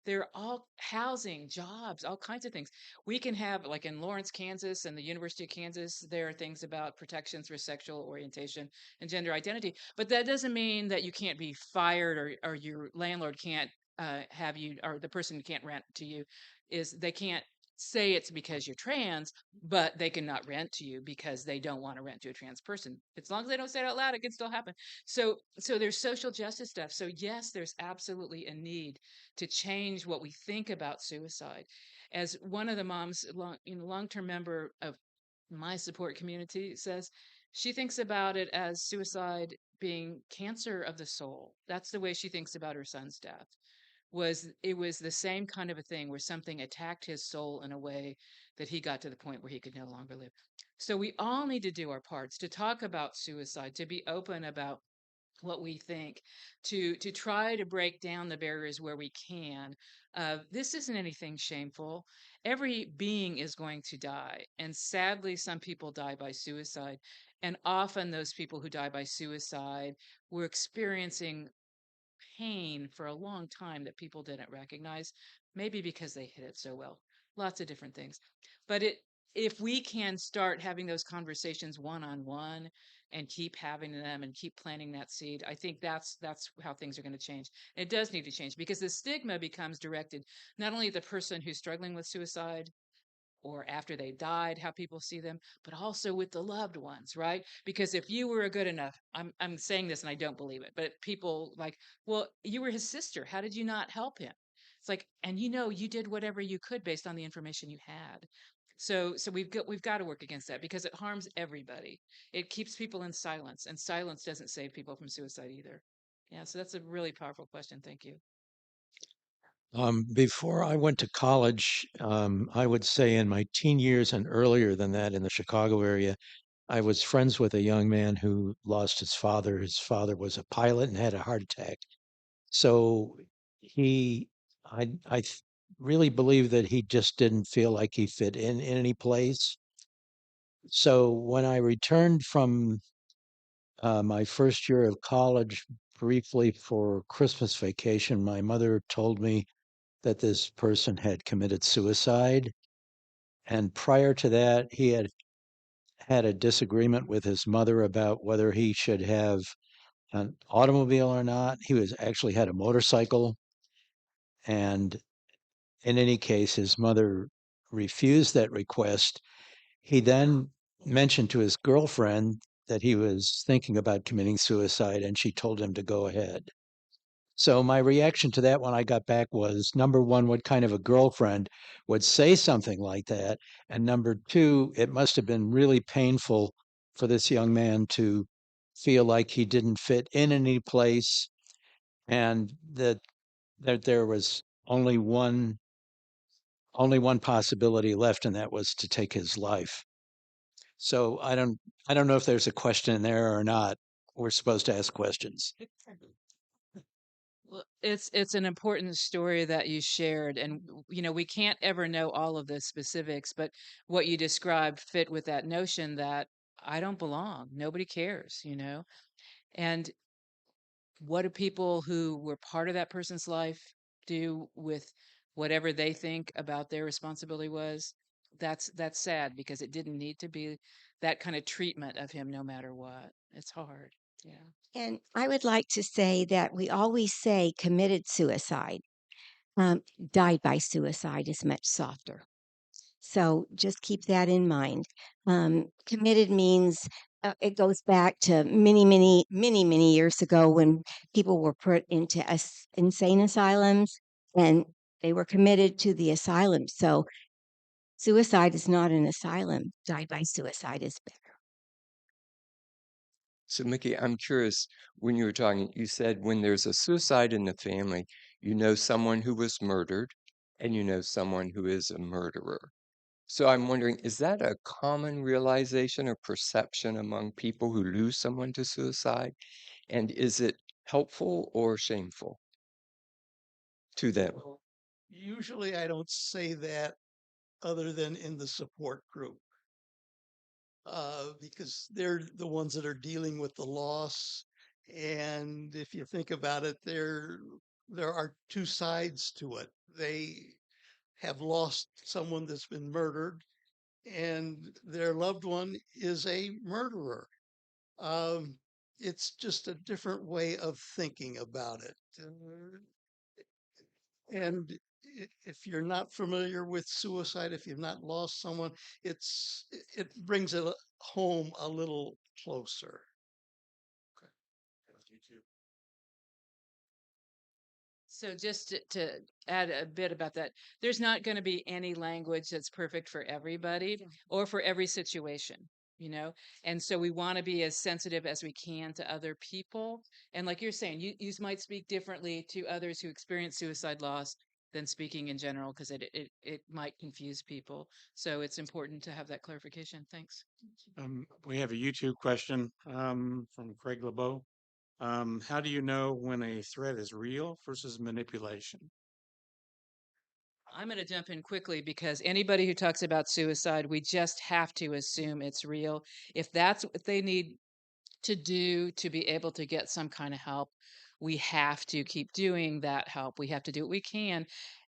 There are all housing, jobs, all kinds of things. We can have, like in Lawrence, Kansas, and the University of Kansas, there are things about protections for sexual orientation and gender identity. But that doesn't mean that you can't be fired or your landlord can't have you, or the person who can't rent to you is they can't say it's because you're trans, but they cannot rent to you because they don't want to rent to a trans person. As long as they don't say it out loud, it can still happen. So there's social justice stuff. So yes, there's absolutely a need to change what we think about suicide. As one of the moms, long-term member of my support community says, she thinks about it as suicide being cancer of the soul. That's the way she thinks about her son's death. It was the same kind of a thing where something attacked his soul in a way that he got to the point where he could no longer live. So we all need to do our parts to talk about suicide, to be open about what we think, to try to break down the barriers where we can. This isn't anything shameful. Every being is going to die, and sadly some people die by suicide, and often those people who die by suicide were experiencing pain for a long time that people didn't recognize, maybe because they hid it so well. Lots of different things. But if we can start having those conversations one on one and keep having them and keep planting that seed, I think that's how things are going to change. It does need to change because the stigma becomes directed not only at the person who's struggling with suicide or after they died, how people see them, but also with the loved ones, right? Because if you were a good enough, I'm saying this and I don't believe it, but people like, well, you were his sister. How did you not help him? It's like, and you know, you did whatever you could based on the information you had. So we've got to work against that because it harms everybody. It keeps people in silence, and silence doesn't save people from suicide either. Yeah, so that's a really powerful question. Thank you. Before I went to college, I would say in my teen years and earlier than that in the Chicago area, I was friends with a young man who lost his father. His father was a pilot and had a heart attack. So he, I really believe that he just didn't feel like he fit in any place. So when I returned from my first year of college, briefly for Christmas vacation, my mother told me that this person had committed suicide. And prior to that, he had a disagreement with his mother about whether he should have an automobile or not. He was actually had a motorcycle. And in any case, his mother refused that request. He then mentioned to his girlfriend that he was thinking about committing suicide, and she told him to go ahead. So my reaction to that when I got back was number one, what kind of a girlfriend would say something like that? And number two, it must have been really painful for this young man to feel like he didn't fit in any place and that there was only one possibility left, and that was to take his life. So I don't know if there's a question there or not. We're supposed to ask questions. Well, it's an important story that you shared, and we can't ever know all of the specifics, but what you described fit with that notion that I don't belong, nobody cares. And what do people who were part of that person's life do with whatever they think about their responsibility was? That's sad because it didn't need to be that kind of treatment of him no matter what. It's hard. Yeah. And I would like to say that we always say committed suicide. Um, Died by suicide is much softer. So just keep that in mind. Committed means it goes back to many, many, many, many years ago when people were put into insane asylums and they were committed to the asylum. So suicide is not an asylum. Died by suicide is better. So, Mickey, I'm curious, when you were talking, you said when there's a suicide in the family, you know someone who was murdered and you know someone who is a murderer. So I'm wondering, is that a common realization or perception among people who lose someone to suicide? And is it helpful or shameful to them? Well, usually I don't say that other than in the support group, because they're the ones that are dealing with the loss. And if you think about it, there are two sides to it. They have lost someone that's been murdered, and their loved one is a murderer. Um, it's just a different way of thinking about it. And if you're not familiar with suicide, if you've not lost someone, it brings it home a little closer. So just to add a bit about that, there's not going to be any language that's perfect for everybody or for every situation. And so we want to be as sensitive as we can to other people. And like you're saying, you might speak differently to others who experience suicide loss than speaking in general because it might confuse people. So it's important to have that clarification. Thanks. We have a YouTube question from Craig LeBeau. How do you know when a threat is real versus manipulation? I'm going to jump in quickly because anybody who talks about suicide, we just have to assume it's real. If that's what they need to do to be able to get some kind of help, we have to keep doing that help. We have to do what we can.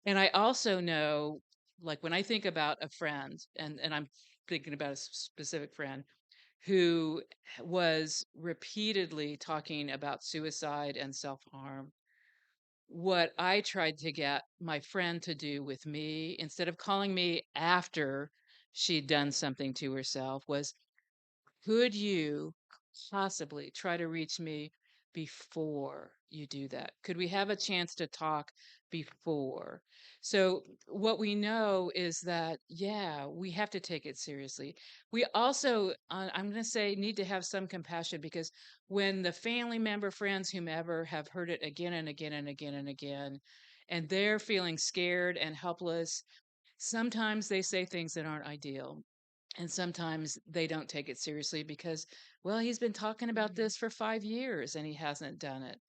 And I also know, like when I think about a friend, and I'm thinking about a specific friend who was repeatedly talking about suicide and self harm, what I tried to get my friend to do with me, instead of calling me after she'd done something to herself, was could you possibly try to reach me before you do that? Could we have a chance to talk before? So, what we know is that, yeah, we have to take it seriously. We also, I'm going to say, need to have some compassion because when the family member, friends, whomever have heard it again and again and again and again, and they're feeling scared and helpless, sometimes they say things that aren't ideal. And sometimes they don't take it seriously because, well, he's been talking about this for 5 years and he hasn't done it.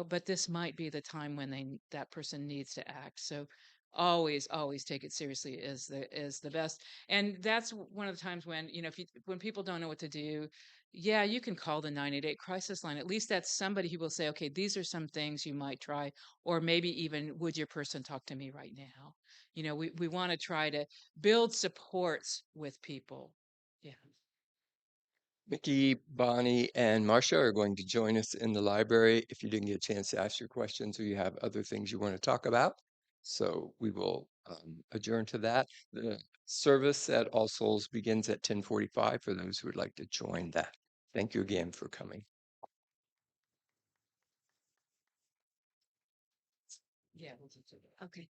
But this might be the time when that person needs to act. So always take it seriously is the best. And that's one of the times when, if when people don't know what to do, yeah, you can call the 988 crisis line. At least that's somebody who will say, okay, these are some things you might try, or maybe even, would your person talk to me right now? We want to try to build supports with people. Yeah. Mickey, Bonnie, and Marcia are going to join us in the library if you didn't get a chance to ask your questions or you have other things you want to talk about. So we will adjourn to that. The service at All Souls begins at 10:45 for those who would like to join that. Thank you again for coming. Yeah. Okay.